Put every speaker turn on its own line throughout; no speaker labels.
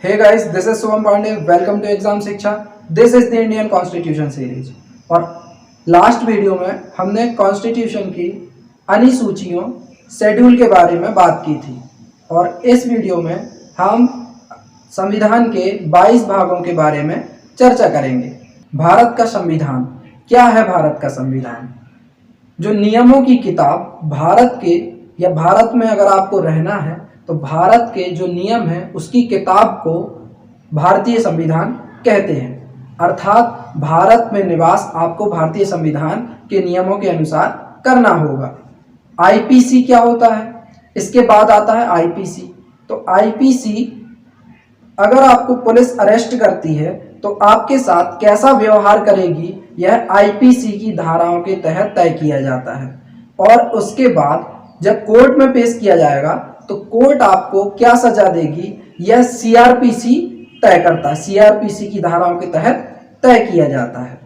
Hey guys, this is Soham Pandey. Welcome to exam शिक्षा. This is the Indian Constitution series. और last video में हमने constitution की अनुसूचियों schedule के बारे में बात की थी और इस वीडियो में हम संविधान के 22 भागों के बारे में चर्चा करेंगे. भारत का संविधान क्या है? भारत का संविधान जो नियमों की किताब भारत के या भारत में अगर आपको रहना है तो भारत के जो नियम हैं उसकी किताब को भारतीय संविधान कहते हैं. अर्थात भारत में निवास आपको भारतीय संविधान के नियमों के अनुसार करना होगा. आईपीसी क्या होता है? इसके बाद आता है आईपीसी. तो आईपीसी अगर आपको पुलिस अरेस्ट करती है तो आपके साथ कैसा व्यवहार करेगी यह आईपीसी की धाराओं के तहत तय किया जाता है. और उसके बाद जब कोर्ट में पेश किया जाएगा तो कोर्ट आपको क्या सजा देगी यह सीआरपीसी तय करता है. सीआरपीसी की धाराओं के तहत तय किया जाता है.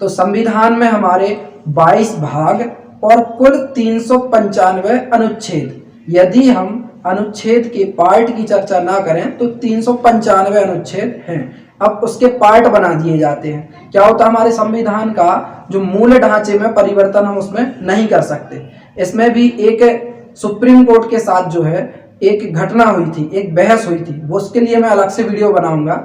तो संविधान में हमारे 22 भाग और कुल 395 अनुच्छेद. यदि हम अनुच्छेद के पार्ट की चर्चा ना करें तो 395 अनुच्छेद हैं. अब उसके पार्ट बना दिए जाते हैं. क्या होता है? हमारे संविधान का जो मूल ढांचे में परिवर्तन हम उसमें नहीं कर सकते. इसमें भी एक सुप्रीम कोर्ट के साथ जो है एक घटना हुई थी, एक बहस हुई थी, वो उसके लिए मैं अलग से वीडियो बनाऊंगा.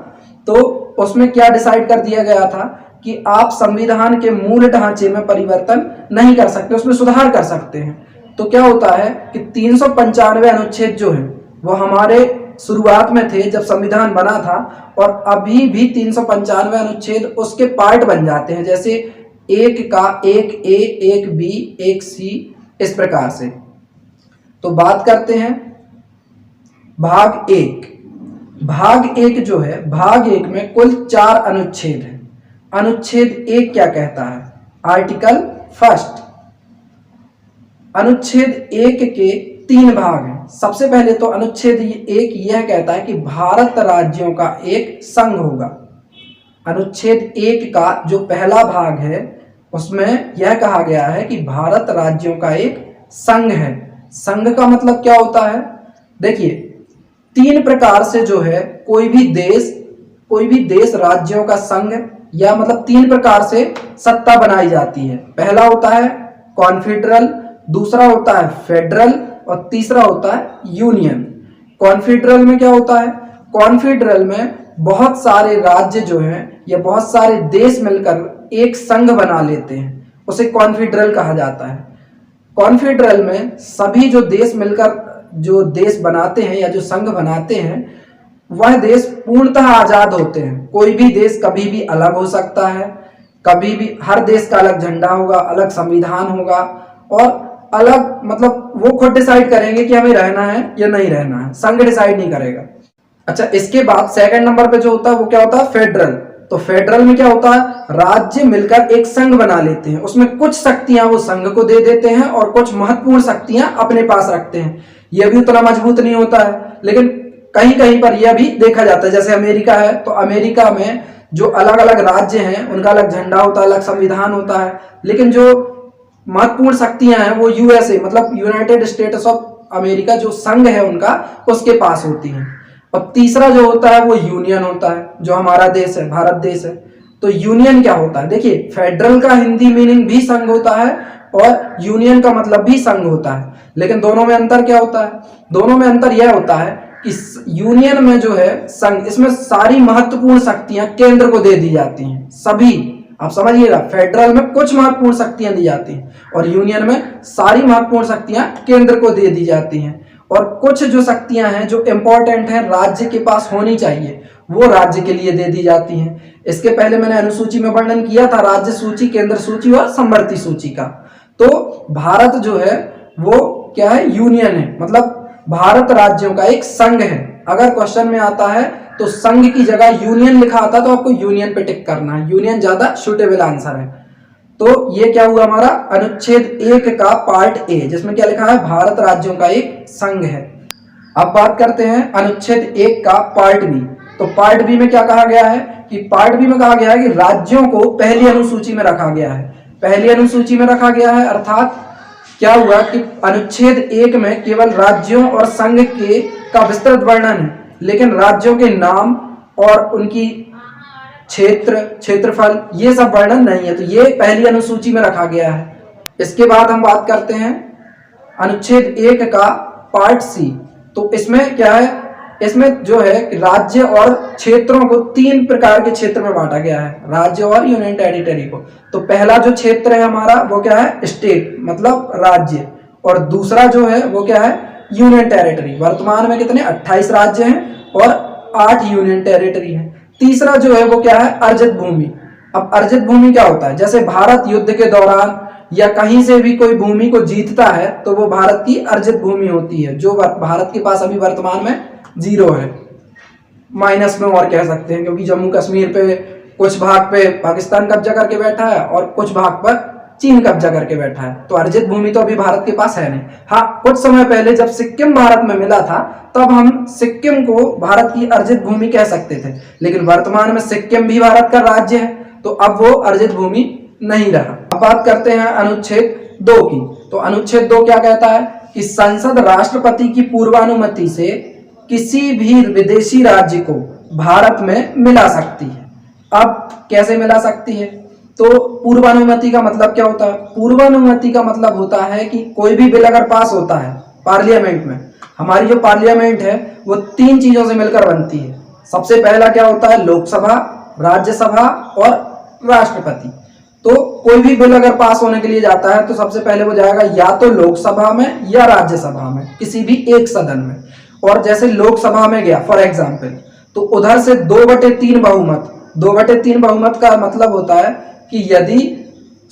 तो उसमें क्या डिसाइड कर दिया गया था कि आप संविधान के मूल ढांचे में परिवर्तन नहीं कर सकते, उसमें सुधार कर सकते हैं. तो क्या होता है कि 395 अनुच्छेद जो है वो हमारे शुरुआत में थे जब संविधान बना था और अभी भी 395 अनुच्छेद उसके पार्ट बन जाते हैं. जैसे एक का 1A, 1B, 1C इस प्रकार से. तो बात करते हैं भाग 1. भाग 1 जो है, भाग 1 में कुल 4 अनुच्छेद हैं. अनुच्छेद 1 क्या कहता है? Article first. अनुच्छेद 1 के 3 भाग हैं. सबसे पहले तो अनुच्छेद 1 यह कहता है कि भारत राज्यों का एक संघ होगा. अनुच्छेद 1 का जो पहला भाग है उसमें यह कहा गया है कि भारत राज्यों का एक संघ है. संघ का मतलब क्या होता है? देखिए, 3 प्रकार से जो है कोई भी देश राज्यों का संघ या मतलब 3 प्रकार से सत्ता बनाई जाती है. पहला होता है कॉन्फेडरल, दूसरा होता है फेडरल और तीसरा होता है यूनियन. कॉन्फेडरल में क्या होता है? कॉन्फेडरल में बहुत सारे राज्य जो हैं या बहुत सारे देश मिलकर एक संघ बना लेते हैं, उसे कॉन्फेडरल कहा जाता है. कॉन्फेडरल में सभी जो देश मिलकर जो देश बनाते हैं या जो संघ बनाते हैं वह देश पूर्णतः आजाद होते हैं. कोई भी देश कभी भी अलग हो सकता है, कभी भी. हर देश का अलग झंडा होगा, अलग संविधान होगा और अलग मतलब वो खुद डिसाइड करेंगे कि हमें रहना है या नहीं रहना है. संघ डिसाइड नहीं करेगा. अच्छा, इसके बाद सेकंड नंबर पे जो होता है वो क्या होता है? फेडरल. तो फेडरल में क्या होता है? राज्य मिलकर एक संघ बना लेते हैं. उसमें कुछ शक्तियां वो संघ को दे देते हैं और कुछ महत्वपूर्ण शक्तियां अपने पास रखते हैं. यह भी उतना मजबूत नहीं होता है, लेकिन कहीं कहीं पर यह भी देखा जाता है. जैसे अमेरिका है तो अमेरिका में जो अलग अलग राज्य हैं उनका अलग झंडा होता है, अलग संविधान होता है, लेकिन जो महत्वपूर्ण शक्तियां हैं वो यूएसए मतलब यूनाइटेड स्टेट्स ऑफ अमेरिका जो संघ है उनका उसके पास होती हैं. और तीसरा जो होता है वो यूनियन होता है, जो हमारा देश है, भारत देश है. तो यूनियन क्या होता है? देखिए, फेडरल का हिंदी मीनिंग भी संघ होता है और यूनियन का मतलब भी संघ होता है, लेकिन दोनों में अंतर क्या होता है? दोनों में अंतर यह होता है कि यूनियन में जो है संघ, इसमें सारी महत्वपूर्ण शक्तियां केंद्र को दे दी जाती हैं. सभी, आप समझिएगा, फेडरल में कुछ महत्वपूर्ण शक्तियां दी जाती हैं और यूनियन में सारी महत्वपूर्ण शक्तियां केंद्र को दे दी जाती हैं. और कुछ जो शक्तियां हैं जो इंपॉर्टेंट हैं, राज्य के पास होनी चाहिए, वो राज्य के लिए दे दी जाती हैं. इसके पहले मैंने अनुसूची में वर्णन किया था राज्य सूची, केंद्र सूची और समवर्ती सूची का. तो भारत जो है वो क्या है? यूनियन है, मतलब भारत राज्यों का एक संघ है. अगर क्वेश्चन में आता है तो संघ की जगह यूनियन लिखा आता तो आपको यूनियन पे टिक करना है. यूनियन ज्यादा सुटेबल आंसर है. तो ये क्या हुआ हमारा? अनुच्छेद 1 का पार्ट ए, जिसमें क्या लिखा है? भारत राज्यों का एक संघ है. अब बात करते हैं अनुच्छेद 1 का पार्ट बी. तो पार्ट बी में क्या कहा गया है? कि पार्ट बी में कहा गया है कि राज्यों को पहली अनुसूची में रखा गया है. पहली अनुसूची में रखा गया है अर्थात क्या हुआ कि अनुच्छेद 1 में केवल राज्यों और संघ के का विस्तृत वर्णन है, लेकिन राज्यों के नाम और उनकी क्षेत्रफल ये सब वर्णन नहीं है। तो ये पहली अनुसूची में रखा गया है। इसके बाद हम बात करते हैं अनुच्छेद 1 का पार्ट सी। तो इसमें क्या है, इसमें जो है राज्य और क्षेत्रों को 3 प्रकार के क्षेत्र में बांटा गया है, राज्य और यूनियन टेरिटरी को। तो पहला जो क्षेत्र है हमारा वो क्या है, स्टेट मतलब राज्य, और दूसरा जो है वो क्या है, यूनियन टेरिटरी। वर्तमान में कितने 28 राज्य हैं और 8 यूनियन टेरिटरी हैं। तीसरा जो है वो क्या है, अर्जित भूमि। अब अर्जित भूमि क्या होता है, जैसे भारत युद्ध के दौरान या कहीं से भी कोई भूमि को जीतता है तो वो भारत की अर्जित भूमि होती है, जो भारत के पास अभी वर्तमान में 0 है, माइनस में और कह सकते हैं, क्योंकि जम्मू कश्मीर पे कुछ भाग पे पाकिस्तान कब्जा करके बैठा है और कुछ भाग पर चीन कब्जा करके बैठा है। तो अर्जित भूमि तो अभी भारत के पास है नहीं। हाँ, कुछ समय पहले जब सिक्किम भारत में मिला था तब हम सिक्किम को भारत की अर्जित भूमि कह सकते थे, लेकिन वर्तमान में सिक्किम भी भारत का राज्य है तो अब वो अर्जित भूमि नहीं रहा। अब बात करते हैं अनुच्छेद 2 की। तो अनुच्छेद 2 क्या कहता है कि संसद राष्ट्रपति की पूर्वानुमति से किसी भी विदेशी राज्य को भारत में मिला सकती है। अब कैसे मिला सकती है, तो पूर्वानुमति का मतलब क्या होता है, पूर्वानुमति का मतलब होता है कि कोई भी बिल अगर पास होता है पार्लियामेंट में, हमारी जो पार्लियामेंट है वो 3 चीजों से मिलकर बनती है। सबसे पहला क्या होता है, लोकसभा, राज्यसभा और राष्ट्रपति। तो कोई भी बिल अगर पास होने के लिए जाता है तो सबसे पहले वो जाएगा या तो लोकसभा में या राज्यसभा में, किसी भी एक सदन में। और जैसे लोकसभा में गया फॉर एग्जाम्पल, तो उधर से 2/3 बहुमत, 2/3 बहुमत का मतलब होता है कि यदि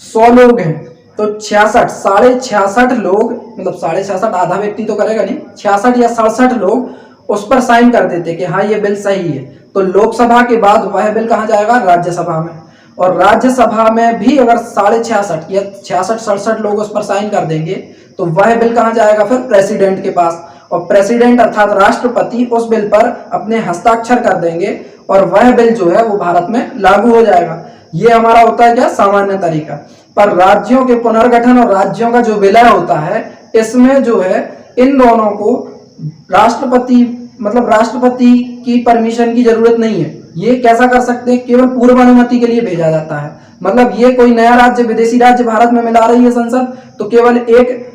100 लोग हैं तो 66 लोग, मतलब 66 आधा व्यक्ति तो करेगा नहीं, 66 या 67 लोग उस पर साइन कर देते कि हाँ ये बिल सही है। तो लोकसभा के बाद वह बिल कहाँ जाएगा, राज्यसभा में। और राज्यसभा में भी अगर 66 या 66-67 लोग उस पर साइन कर देंगे तो वह बिल कहाँ जाएगा, फिर प्रेसिडेंट के पास। और प्रेसिडेंट अर्थात राष्ट्रपति उस बिल पर अपने हस्ताक्षर कर देंगे और वह बिल जो है वो भारत में लागू हो जाएगा। ये हमारा होता है क्या, सामान्य तरीका। पर राज्यों के पुनर्गठन और राज्यों का जो विलय होता है, इसमें जो है इन दोनों को राष्ट्रपति की परमिशन की जरूरत नहीं है। ये कैसा कर सकते हैं, केवल पूर्व अनुमति के लिए भेजा जाता है। मतलब ये कोई नया राज्य, विदेशी राज्य भारत में मिला रही है संसद, तो केवल एक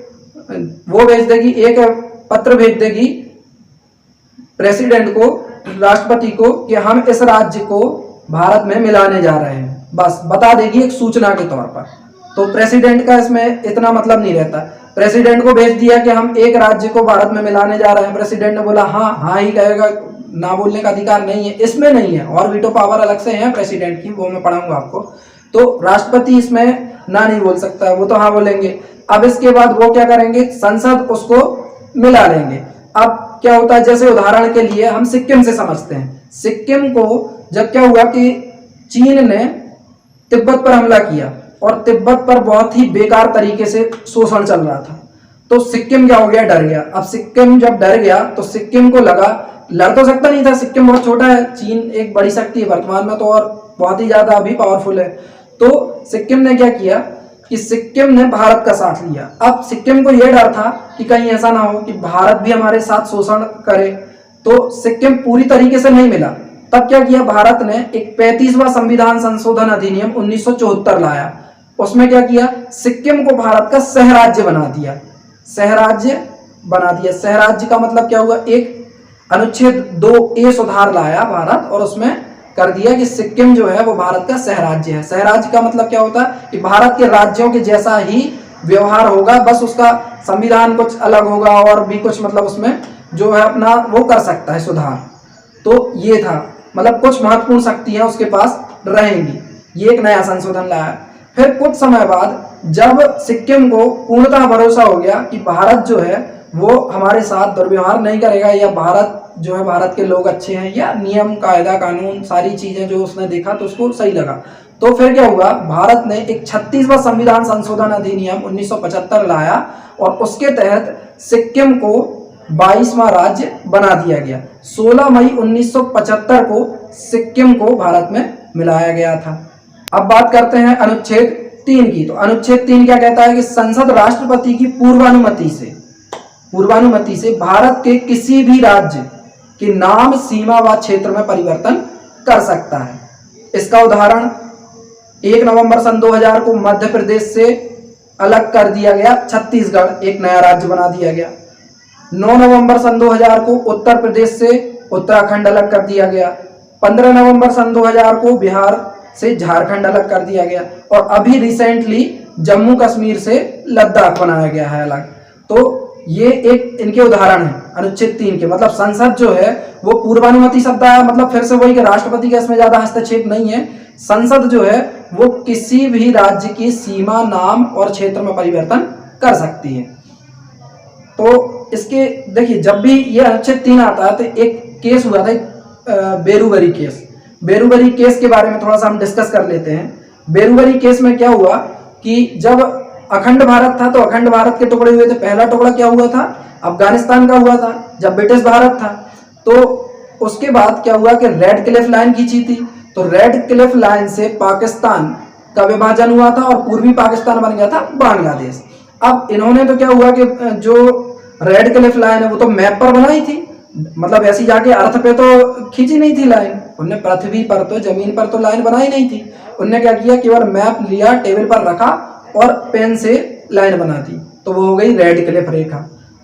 वो भेज देगी, एक पत्र भेज देगी प्रेसिडेंट को, राष्ट्रपति को, कि हम इस राज्य को भारत में मिलाने जा रहे हैं, बस बता देगी एक सूचना के तौर पर। तो प्रेसिडेंट का इसमें इतना मतलब नहीं रहता। प्रेसिडेंट को भेज दिया कि हम एक राज्य को भारत में मिलाने जा रहे हैं, प्रेसिडेंट ने बोला हाँ हाँ ही कहेगा, ना बोलने का अधिकार नहीं है, इसमें नहीं है। और वीटो पावर अलग से है प्रेसिडेंट की, वो मैं पढ़ाऊंगा आपको। तो राष्ट्रपति इसमें ना नहीं बोल सकता, वो तो हाँ बोलेंगे। अब इसके बाद वो क्या करेंगे, संसद उसको मिला लेंगे। अब क्या होता है, जैसे उदाहरण के लिए हम सिक्किम से समझते हैं। सिक्किम को जब क्या हुआ कि चीन ने तिब्बत पर हमला किया और तिब्बत पर बहुत ही बेकार तरीके से शोषण चल रहा था, तो सिक्किम क्या हो गया, डर गया। अब सिक्किम जब डर गया तो सिक्किम को लगा, लड़ तो सकता नहीं था, सिक्किम बहुत छोटा है, चीन एक बड़ी शक्ति है वर्तमान में तो और बहुत ही ज्यादा अभी पावरफुल है। तो सिक्किम ने क्या किया कि सिक्किम ने भारत का साथ लिया। अब सिक्किम को यह डर था कि कहीं ऐसा ना हो कि भारत भी हमारे साथ शोषण करे, तो सिक्किम पूरी तरीके से नहीं मिला। तब क्या किया, भारत ने एक 35वां संविधान संशोधन अधिनियम 1974 लाया। उसमें क्या किया, सिक्किम को भारत का सह राज्य बना दिया। सहराज्य बना दिया। सहराज्य का मतलब क्या हुआ, एक अनुच्छेद 2A सुधार लाया भारत और उसमें कर दिया कि सिक्किम जो है वो भारत का सहराज्य है। सहराज्य का मतलब क्या होता है कि भारत के राज्यों के जैसा ही व्यवहार होगा, बस उसका संविधान कुछ अलग होगा और भी कुछ मतलब उसमें जो है अपना वो कर सकता है सुधार। तो ये था, मतलब कुछ महत्वपूर्ण शक्तियां उसके पास रहेंगी। ये एक नया संशोधन लाया। फिर कुछ समय बाद जब सिक्किम को पूर्णतः भरोसा हो गया कि भारत जो है वो हमारे साथ दुर्व्यवहार नहीं करेगा, या भारत जो है, भारत के लोग अच्छे हैं, या नियम कायदा कानून सारी चीजें जो उसने देखा तो उसको सही लगा, तो फिर क्या हुआ, भारत ने एक 36वां संविधान संशोधन अधिनियम 1975 लाया और उसके तहत सिक्किम को 22वां राज्य बना दिया गया। 16 मई 1975 को सिक्किम को भारत में मिलाया गया था। अब बात करते हैं अनुच्छेद 3 की। तो अनुच्छेद 3 क्या कहता है कि संसद राष्ट्रपति की पूर्वानुमति से भारत के किसी भी राज्य कि नाम, सीमा व क्षेत्र में परिवर्तन कर सकता है। इसका उदाहरण 1 नवंबर सन 2000 को मध्य प्रदेश से अलग कर दिया गया, छत्तीसगढ़ एक नया राज्य बना दिया गया। 9 नवंबर सन 2000 को उत्तर प्रदेश से उत्तराखंड अलग कर दिया गया। 15 नवंबर सन 2000 को बिहार से झारखंड अलग कर दिया गया। और अभी रिसेंटली जम्मू कश्मीर से लद्दाख बनाया गया है अलग। तो ये एक इनके उदाहरण है अनुच्छेद 3 के। मतलब संसद जो है वो पूर्वानुमति शब्द आया, मतलब फिर से वही कि राष्ट्रपति का इसमें ज्यादा हस्तक्षेप नहीं है। संसद जो है वो किसी भी राज्य की सीमा, नाम और क्षेत्र में परिवर्तन कर सकती है। तो इसके देखिए, जब भी ये अनुच्छेद 3 आता है तो एक केस हुआ था, बेरुबरी केस। बेरुबरी केस के बारे में थोड़ा सा हम डिस्कस कर लेते हैं। बेरुबरी केस में क्या हुआ कि जब अखंड भारत था तो अखंड भारत के टुकड़े हुए थे। पहला टुकड़ा क्या हुआ था, अफगानिस्तान का हुआ था जब ब्रिटिश भारत था। तो उसके बाद क्या हुआ कि रेड क्लिफ लाइन खींची थी। तो रेड क्लिफ लाइन से पाकिस्तान का विभाजन हुआ था और पूर्वी पाकिस्तान बन गया था बांग्लादेश। अब इन्होंने तो क्या हुआ कि जो रेड क्लिफ लाइन है वो तो मैप पर बनाई थी, मतलब ऐसी जाके अर्थ पे तो खींची नहीं थी लाइन। उनने पृथ्वी पर तो, जमीन पर तो लाइन बनाई नहीं थी। उनने क्या किया, केवल मैप लिया, टेबल पर रखा और पेन से लाइन बना दी, तो वो हो गई रेड क्लिफ रेखा।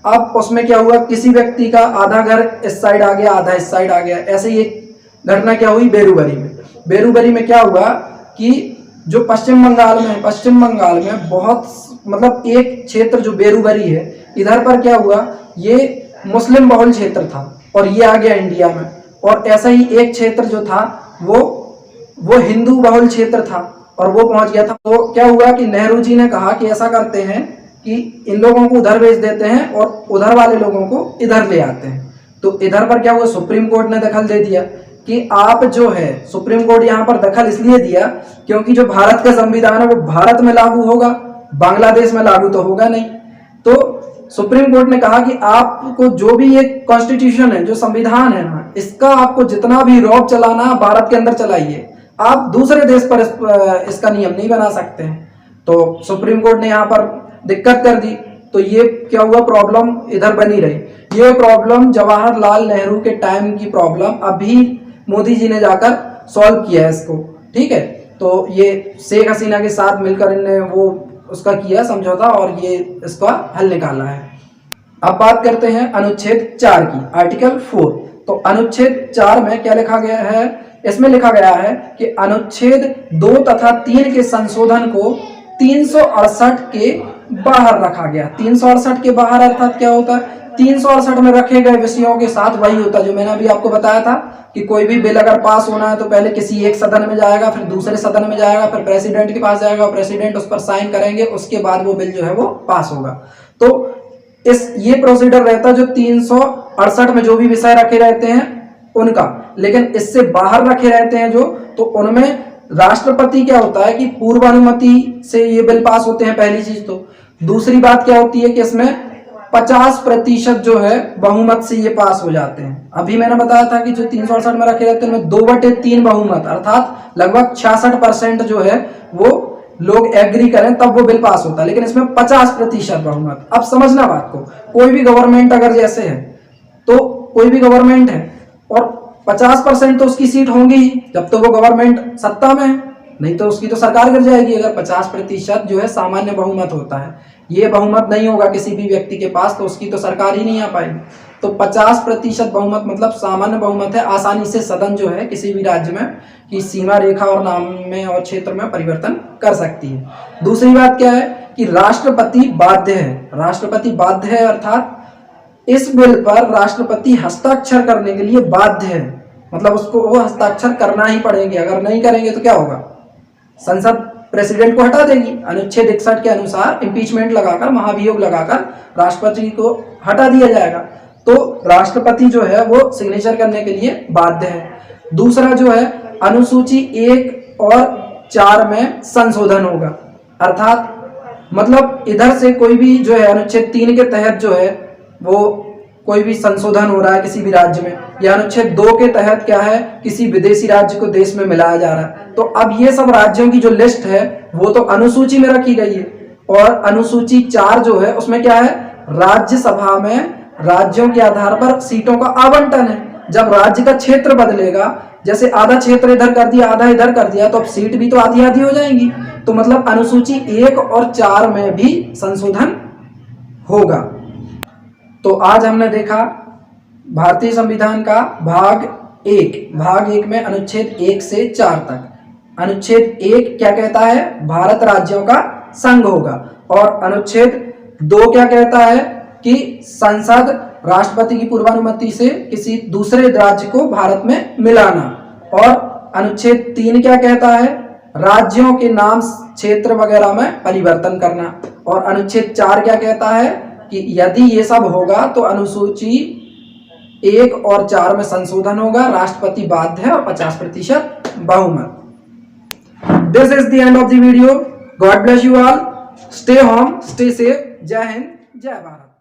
अब उसमें क्या हुआ, किसी व्यक्ति का आधा घर इस साइड आ गया, आधा इस साइड आ गया। ऐसे ही एक घटना क्या हुई बेरुबरी में। बेरुबरी में क्या हुआ कि जो पश्चिम बंगाल में बहुत, मतलब एक क्षेत्र जो बेरुबरी है, इधर पर क्या हुआ, ये मुस्लिम बहुल क्षेत्र था और ये आ गया इंडिया में। और ऐसा ही एक क्षेत्र जो था वो हिंदू बहुल क्षेत्र था और वो पहुंच गया था। तो क्या हुआ कि नेहरू जी ने कहा कि ऐसा करते हैं कि इन लोगों को उधर भेज देते हैं और उधर वाले लोगों को इधर ले आते हैं। तो इधर पर क्या हुआ, सुप्रीम कोर्ट ने दखल दे दिया कि आप जो है, सुप्रीम कोर्ट यहाँ पर दखल इसलिए दिया क्योंकि जो भारत का संविधान है वो भारत में लागू होगा, बांग्लादेश में लागू तो होगा नहीं। तो सुप्रीम कोर्ट ने कहा कि आपको जो भी ये कॉन्स्टिट्यूशन है, जो संविधान है ना, इसका आपको जितना भी रौब चलाना भारत के अंदर चलाइए, आप दूसरे देश पर इसका नियम नहीं बना सकते हैं। तो सुप्रीम कोर्ट ने यहाँ पर दिक्कत कर दी। तो ये क्या हुआ, प्रॉब्लम इधर बनी रही। ये प्रॉब्लम जवाहरलाल नेहरू के टाइम की प्रॉब्लम, अभी मोदी जी ने जाकर सॉल्व किया है इसको, ठीक है। तो ये शेख हसीना के साथ मिलकर इन्हें वो उसका किया समझौता और ये इसका हल निकाला है। अब बात करते हैं अनुच्छेद 4 की, आर्टिकल 4। तो अनुच्छेद 4 में क्या लिखा गया है, इसमें लिखा गया है कि अनुच्छेद 2 तथा 3 के संशोधन को 368 के बाहर रखा गया। 368 के बाहर अर्थात क्या होता है, 368 में रखे गए विषयों के साथ वही होता है जो मैंने अभी आपको बताया था कि कोई भी बिल अगर पास होना है तो पहले किसी एक सदन में जाएगा, फिर दूसरे सदन में जाएगा, फिर प्रेसिडेंट के पास जाएगा, प्रेसिडेंट उस पर साइन करेंगे, उसके बाद वो बिल जो है वो पास होगा। तो ये प्रोसीजर रहता है जो 368 में जो भी विषय रखे रहते हैं उनका। लेकिन इससे बाहर रखे रहते हैं जो, तो उनमें राष्ट्रपति क्या होता है कि पूर्वानुमति से ये बिल पास होते हैं, पहली चीज। तो दूसरी बात क्या होती है कि इसमें 50% जो है बहुमत से ये पास हो जाते हैं। अभी मैंने बताया था कि जो 368 में रखे रहते हैं उनमें 2/3 बहुमत अर्थात लगभग 66% जो है वो लोग एग्री करें तब वो बिल पास होता है। लेकिन इसमें 50% बहुमत। अब समझना बात को, कोई भी गवर्नमेंट अगर जैसे है, तो कोई भी गवर्नमेंट है और 50% तो उसकी सीट होंगी ही जब तो वो गवर्नमेंट सत्ता में है, नहीं तो उसकी तो सरकार गिर जाएगी। अगर 50% जो है सामान्य बहुमत होता है, ये बहुमत नहीं होगा किसी भी व्यक्ति के पास, तो उसकी तो सरकार ही नहीं आ पाएगी। तो 50% बहुमत मतलब सामान्य बहुमत है, आसानी से सदन जो है किसी भी राज्य में की सीमा रेखा और नाम में और क्षेत्र में परिवर्तन कर सकती है। दूसरी बात क्या है कि राष्ट्रपति बाध्य है। राष्ट्रपति बाध्य है अर्थात इस बिल पर राष्ट्रपति हस्ताक्षर करने के लिए बाध्य है, मतलब उसको वो हस्ताक्षर करना ही पड़ेंगे। अगर नहीं करेंगे तो क्या होगा, संसद प्रेसिडेंट को हटा देगी। अनुच्छेद 61 के अनुसार इम्पीचमेंट लगाकर, महाभियोग लगाकर राष्ट्रपति को हटा दिया जाएगा। तो राष्ट्रपति जो है वो सिग्नेचर करने के लिए बाध्य है। दूसरा जो है अनुसूची 1 और 4 में संशोधन होगा, अर्थात मतलब इधर से कोई भी जो है अनुच्छेद 3 के तहत जो है वो कोई भी संशोधन हो रहा है किसी भी राज्य में, या अनुच्छेद 2 के तहत क्या है किसी विदेशी राज्य को देश में मिलाया जा रहा है। तो अब ये सब राज्यों की जो लिस्ट है वो तो अनुसूची में रखी गई है। और अनुसूची 4 जो है उसमें क्या है, राज्यसभा में राज्यों के आधार पर सीटों का आवंटन है। जब राज्य का क्षेत्र बदलेगा, जैसे आधा क्षेत्र इधर कर दिया आधा इधर कर दिया, तो अब सीट भी तो आधी आधी हो जाएंगी। तो मतलब अनुसूची 1 और 4 में भी संशोधन होगा। तो आज हमने देखा भारतीय संविधान का भाग 1 में अनुच्छेद 1 से 4 तक। अनुच्छेद 1 क्या कहता है? भारत राज्यों का संघ होगा। और अनुच्छेद 2 क्या कहता है? कि संसद राष्ट्रपति की पूर्वानुमति से किसी दूसरे राज्य को भारत में मिलाना। और अनुच्छेद 3 क्या कहता है? राज्यों के नाम क्षेत्र वगैरह में परिवर्तन करना। और अनुच्छेद 4 क्या कहता है? कि यदि ये सब होगा तो अनुसूची 1 और 4 में संशोधन होगा, राष्ट्रपति बाध्य है और 50% बहुमत। This is the end of the video. God bless you all. Stay home, stay safe. जय हिंद, जय भारत।